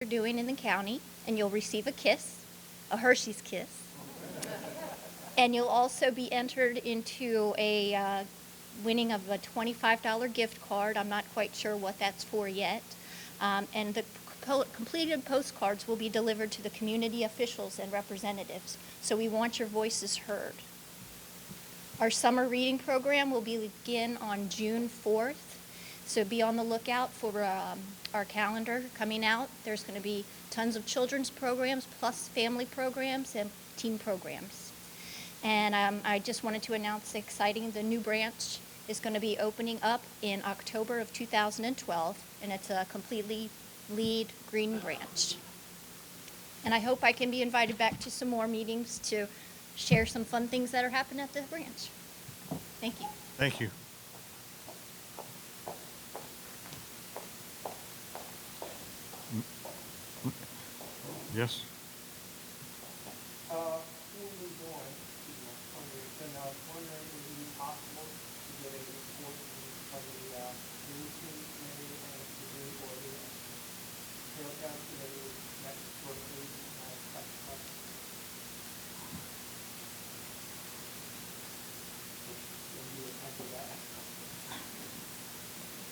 you're doing in the county, and you'll receive a kiss, a Hershey's kiss. And you'll also be entered into a winning of a $25 gift card. I'm not quite sure what that's for yet. And the completed postcards will be delivered to the community officials and representatives. So we want your voices heard. Our summer reading program will begin on June 4th. So be on the lookout for our calendar coming out. There's going to be tons of children's programs, plus family programs and teen programs. And I just wanted to announce the new branch is going to be opening up in October of 2012, and it's a completely LEED green branch. And I hope I can be invited back to some more meetings to share some fun things that are happening at the branch. Thank you. Thank you. Yes? Before we move on, I was wondering if it would be possible to get a report from the Unity Committee and the or the Trail County Committee next shortly.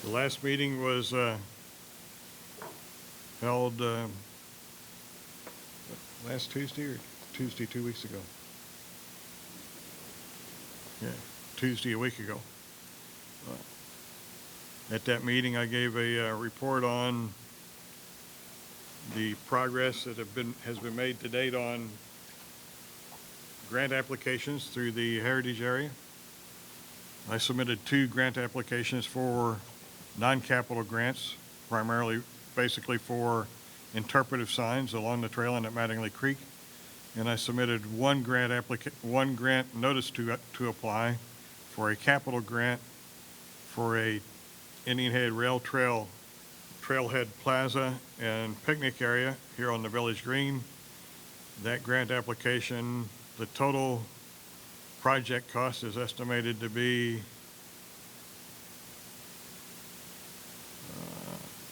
The last meeting was held last Tuesday or Tuesday 2 weeks ago? Yeah, Tuesday a week ago. At that meeting, I gave a report on the progress that has been made to date on grant applications through the Heritage area. I submitted 2 grant applications for non-capital grants, primarily basically for interpretive signs along the trail and at Mattingly Creek. And I submitted one grant notice to apply for a capital grant for a Indian Head Rail Trailhead Plaza and picnic area here on the Village Green. That grant application, the total project cost is estimated to be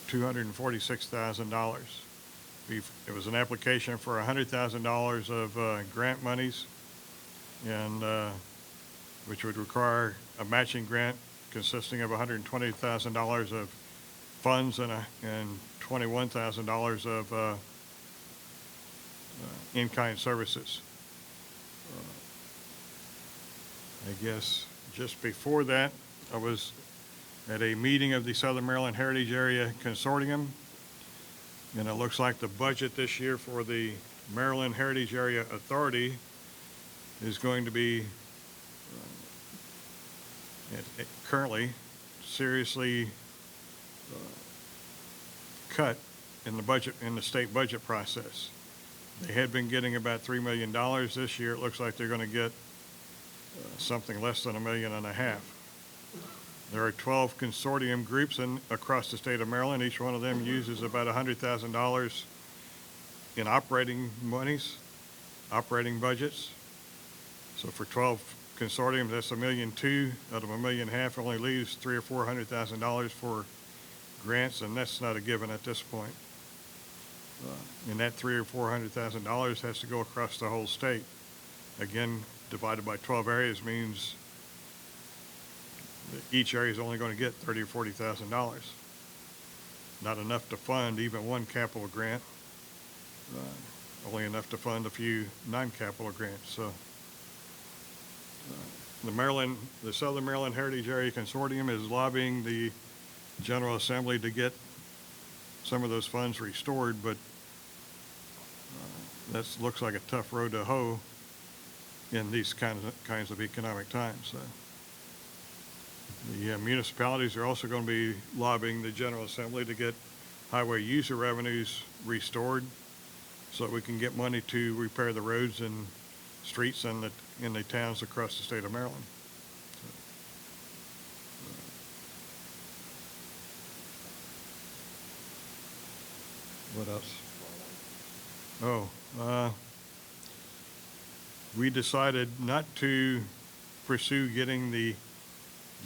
$246,000. It was an application for $100,000 of grant monies, and which would require a matching grant consisting of $120,000 of funds and $21,000 of in-kind services. I guess just before that, I was at a meeting of the Southern Maryland Heritage Area Consortium, and it looks like the budget this year for the Maryland Heritage Area Authority is going to be currently seriously cut in the state budget process. They had been getting about $3 million this year. It looks like they're going to get something less than $1.5 million. There are 12 consortium groups across the state of Maryland. Each one of them uses about $100,000 in operating monies, operating budgets. So for 12 consortiums, that's $1.2 million out of $1.5 million. Only leaves $300,000 or $400,000 for grants, and that's not a given at this point. And that $300,000 or $400,000 has to go across the whole state. Again, divided by 12 areas means each area is only going to get $30,000 or $40,000. Not enough to fund even one capital grant. Only enough to fund a few non-capital grants. So the Southern Maryland Heritage Area Consortium is lobbying the General Assembly to get some of those funds restored, but that looks like a tough road to hoe in these kinds of economic times. The municipalities are also going to be lobbying the General Assembly to get highway user revenues restored so that we can get money to repair the roads and streets in the towns across the state of Maryland. What else? We decided not to pursue getting the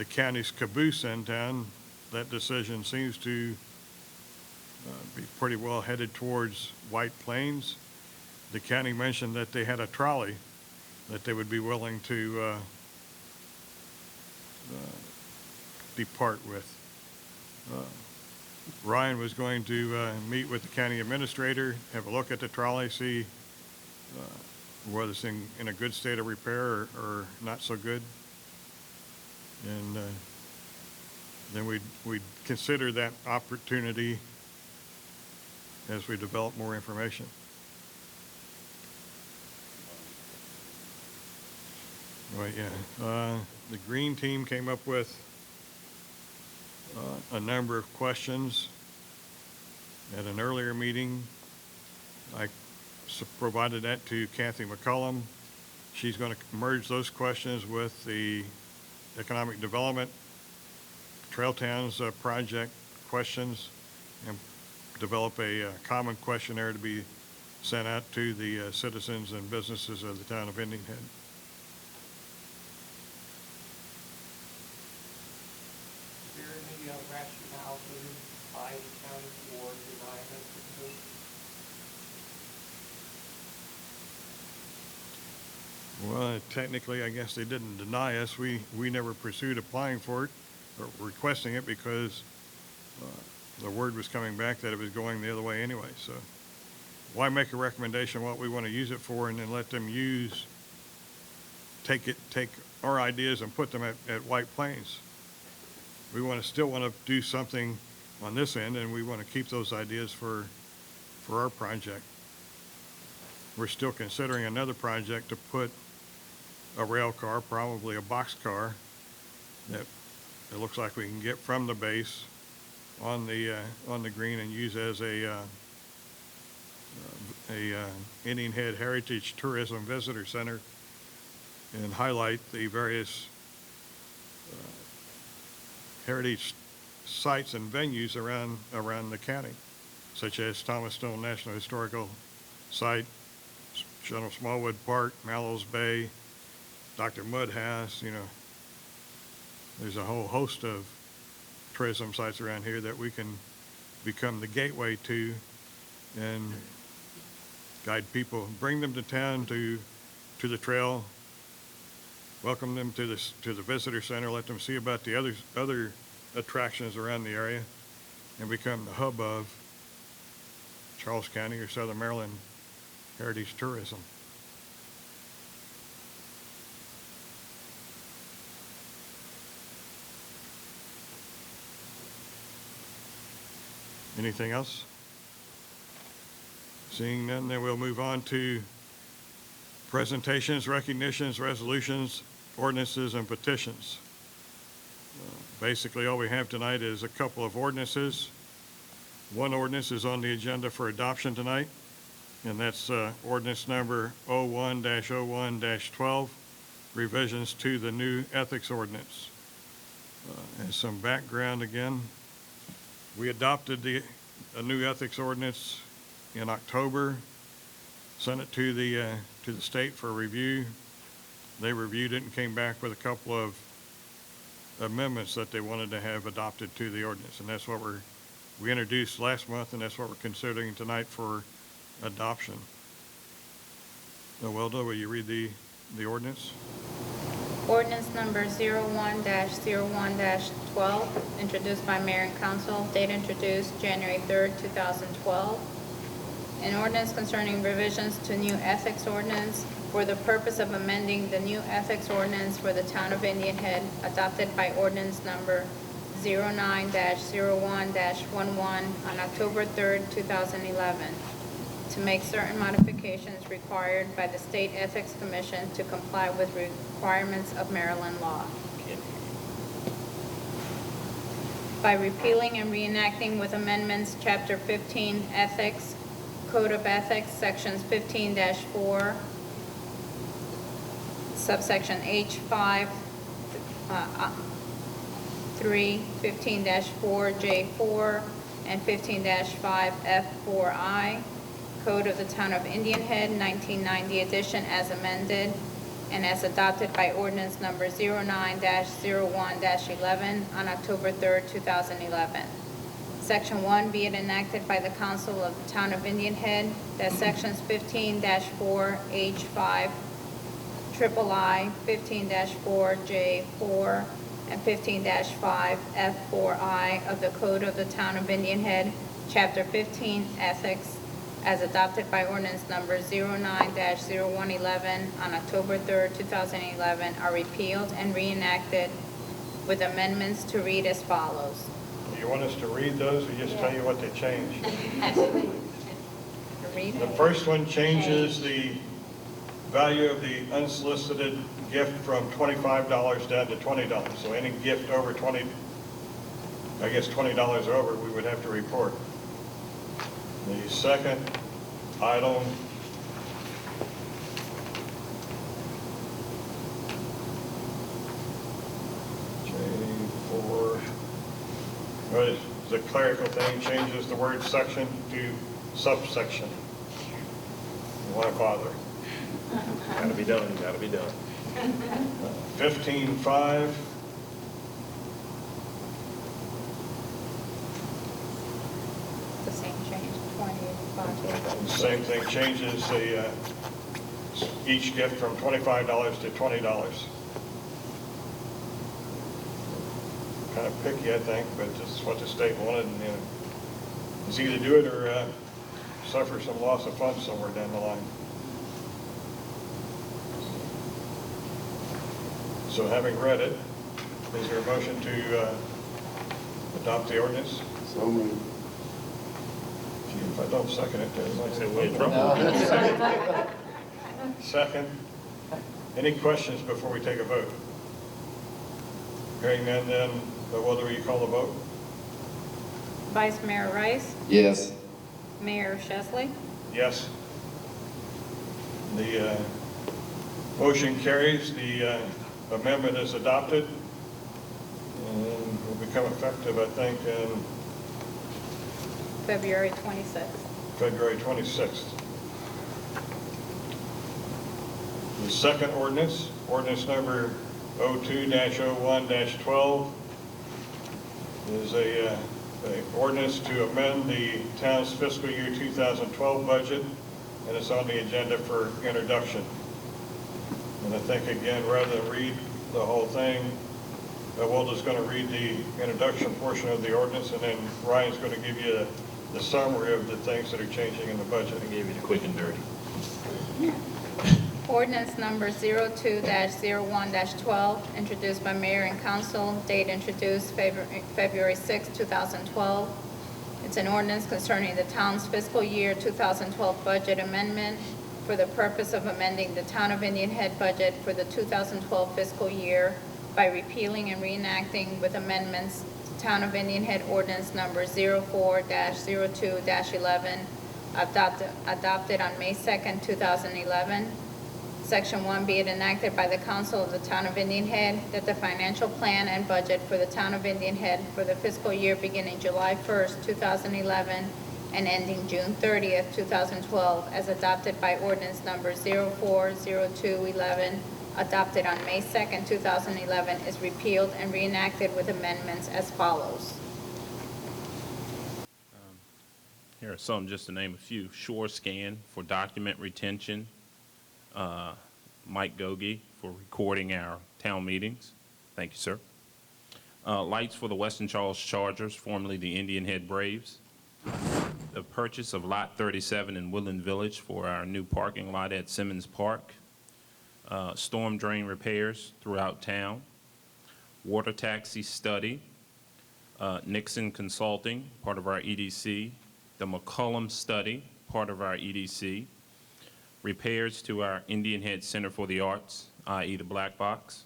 county's caboose in town. That decision seems to be pretty well headed towards White Plains. The county mentioned that they had a trolley that they would be willing to depart with. Ryan was going to meet with the county administrator, have a look at the trolley, see whether it's in a good state of repair or not so good. And then we'd consider that opportunity as we develop more information. Right, yeah. The green team came up with a number of questions at an earlier meeting. I provided that to Kathy McCullum. She's going to merge those questions with the Economic Development Trail Towns project questions and develop a common questionnaire to be sent out to the citizens and businesses of the town of Indian Head. Is there any rationale given by the county for denying this proposal? Well, technically, I guess they didn't deny us. We never pursued applying for it or requesting it because the word was coming back that it was going the other way anyway. So why make a recommendation what we want to use it for and then let them take our ideas and put them at White Plains? We still want to do something on this end, and we want to keep those ideas for our project. We're still considering another project to put a rail car, probably a box car, that it looks like we can get from the base on the green and use as a Indian Head Heritage Tourism Visitor Center and highlight the various heritage sites and venues around the county, such as Thomas Stone National Historical Site, General Smallwood Park, Mallows Bay, Dr. Mudd House. There's a whole host of tourism sites around here that we can become the gateway to and guide people, bring them to town to the trail, welcome them to the visitor center, let them see about the other attractions around the area, and become the hub of Charles County or Southern Maryland heritage tourism. Anything else? Seeing none, then we'll move on to presentations, recognitions, resolutions, ordinances, and petitions. Basically, all we have tonight is a couple of ordinances. One ordinance is on the agenda for adoption tonight, and that's ordinance number 01-01-12, revisions to the new ethics ordinance. And some background again. We adopted a new ethics ordinance in October, sent it to the state for review. They reviewed it and came back with a couple of amendments that they wanted to have adopted to the ordinance, and that's what we introduced last month, and that's what we're considering tonight for adoption. Welda, will you read the ordinance? Ordinance number 01-01-12, introduced by Mayor and Council, date introduced January 3rd, 2012. An ordinance concerning revisions to new ethics ordinance for the purpose of amending the new ethics ordinance for the town of Indian Head, adopted by ordinance number 09-01-11 on October 3rd, 2011. To make certain modifications required by the State Ethics Commission to comply with requirements of Maryland law. By repealing and reenacting with amendments Chapter 15 Ethics, Code of Ethics, Sections 15-4, subsection H5, 3, 15-4J4, and 15-5F4I, Code of the Town of Indian Head, 1990 edition as amended and as adopted by ordinance number 09-01-11 on October 3rd, 2011. Section 1, be it enacted by the Council of the Town of Indian Head that Sections 15-4 H5, triple I, 15-4 J4, and 15-5 F4I of the Code of the Town of Indian Head, Chapter 15, Ethics, as adopted by ordinance number 09-0111 on October 3rd, 2011, are repealed and reenacted with amendments to read as follows. Do you want us to read those or just tell you what they changed? Read The it. first one changes the value of the unsolicited gift from $25 down to $20. So any gift over $20 over, we would have to report. The second item J4, the clerical thing changes the word section to subsection. Why bother? Gotta be done, gotta be done. 15.5, The same change, 25. same thing, changes the, each gift from $25 to $20. Kind of picky, I think, but it's what the state wanted, and, it's either do it or suffer some loss of funds somewhere down the line. So having read it, is there a motion to adopt the ordinance? So moved. Gee, if I don't second it, then I Say, we're in trouble. Second. Any questions before we take a vote? Hearing none, then, will you call the vote? Vice Mayor Rice, Yes. Mayor Chesley, Yes. The motion carries. The amendment is adopted and will become effective, I think, in February 26th. February 26th. The second ordinance, ordinance number 02-01-12, is a ordinance to amend the town's fiscal year 2012 budget, and it's on the agenda for introduction. And I think, again, rather than read the whole thing, Wilda's going to read the introduction portion of the ordinance, and then Ryan's going to give you the summary of the things that are changing in the budget. I gave you the quick and dirty. Ordinance number 02-01-12, introduced by mayor and council, date introduced February 6, 2012. It's an ordinance concerning the town's fiscal year 2012 budget amendment for the purpose of amending the Town of Indian Head budget for the 2012 fiscal year by repealing and reenacting with amendments to Town of Indian Head ordinance number 04-02-11, adopted on May 2nd, 2011. Section 1, be it enacted by the Council of the Town of Indian Head that the financial plan and budget for the Town of Indian Head for the fiscal year beginning July 1st, 2011, and ending June 30th, 2012, as adopted by ordinance number 04-02-11, adopted on May 2nd, 2011, is repealed and reenacted with amendments as follows. Here are some, just to name a few. Shore Scan for document retention. Mike Gogi for recording our town meetings. Thank you, sir. Lights for the Western Charles Chargers, formerly the Indian Head Braves. The purchase of Lot 37 in Woodland Village for our new parking lot at Simmons Park. Storm drain repairs throughout town. Water taxi study. Nixon Consulting, part of our EDC. The McCullum study, part of our EDC. Repairs to our Indian Head Center for the Arts, i.e. the Black Box,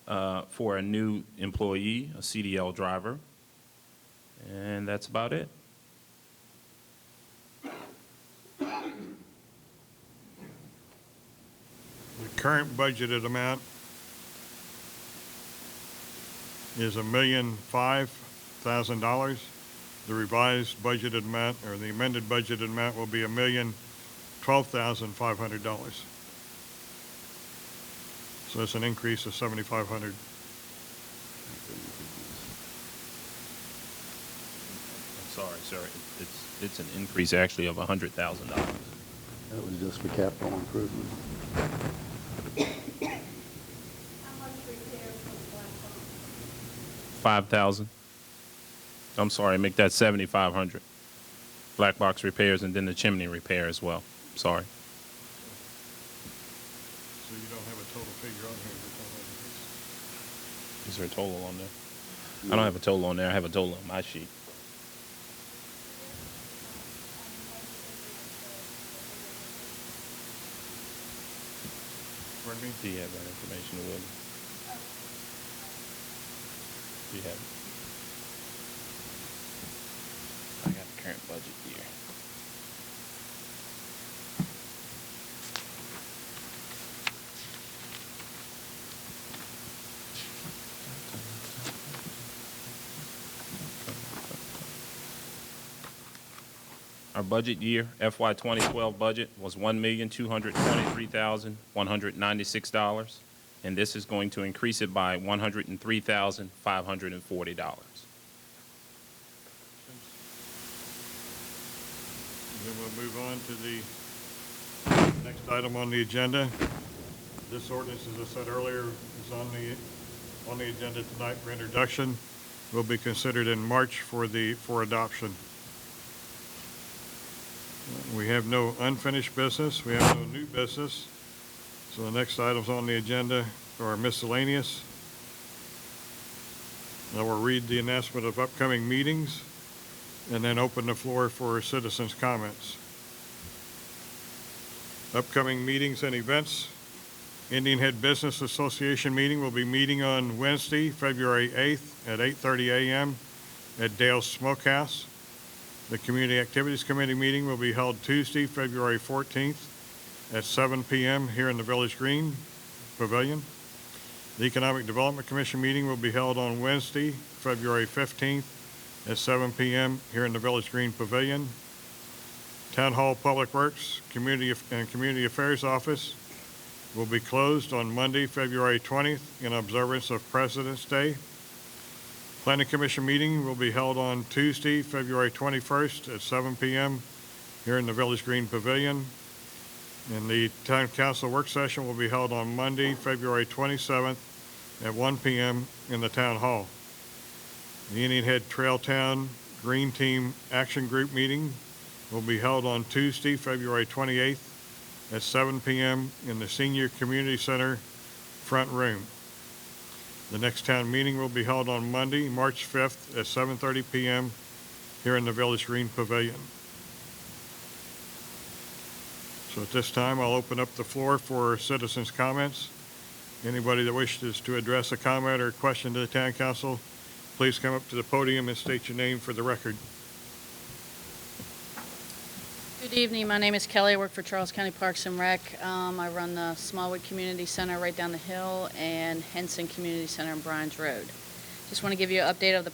for a new employee, a CDL driver, and that's about it. The current budgeted amount is $1,005,000. The revised budgeted amount, or the amended budgeted amount, will be $1,012,500. So it's an increase of $7,500. sorry, sir. It's an increase actually of $100,000. That was just for capital improvement. How much repairs was Black Box? 5,000. I'm sorry, make that 7,500. Black box repairs and then the chimney repair as well. Sorry. So you don't have a total figure on here. Is there a total on there? I don't have a total on there. I have a total on my sheet. Pardon me? Do you have that information, Will? Do you have it? I got the current budget here. Our budget year, FY 2012 budget, was $1,223,196, and this is going to increase it by $103,540. Then we'll move on to the next item on the agenda. This ordinance, as I said earlier, is on the agenda tonight for introduction. Will be considered in March for adoption. We have no unfinished business. We have no new business. So the next items on the agenda are miscellaneous. Now we'll read the announcement of upcoming meetings and then open the floor for citizens' comments. Upcoming meetings and events. Indian Head Business Association meeting will be meeting on Wednesday, February 8th at 8:30 a.m. at Dale's Smokehouse. The Community Activities Committee meeting will be held Tuesday, February 14th at 7 p.m. here in the Village Green Pavilion. The Economic Development Commission meeting will be held on Wednesday, February 15th at 7 p.m. here in the Village Green Pavilion. Town Hall Public Works Community Affairs Office will be closed on Monday, February 20th in observance of President's Day. Planning Commission meeting will be held on Tuesday, February 21st at 7 p.m. here in the Village Green Pavilion. And the Town Council work session will be held on Monday, February 27th at 1 p.m. in the Town Hall. The Indian Head Trail Town Green Team Action Group meeting will be held on Tuesday, February 28th at 7 p.m. in the Senior Community Center front room. The next town meeting will be held on Monday, March 5th at 7:30 p.m. here in the Village Green Pavilion. So at this time, I'll open up the floor for citizens' comments. Anybody that wishes to address a comment or question to the town council, please come up to the podium and state your name for the record. Good evening. My name is Kelly. I work for Charles County Parks and Rec. I run the Smallwood Community Center right down the hill and Henson Community Center on Bryan's Road. Just want to give you an update of the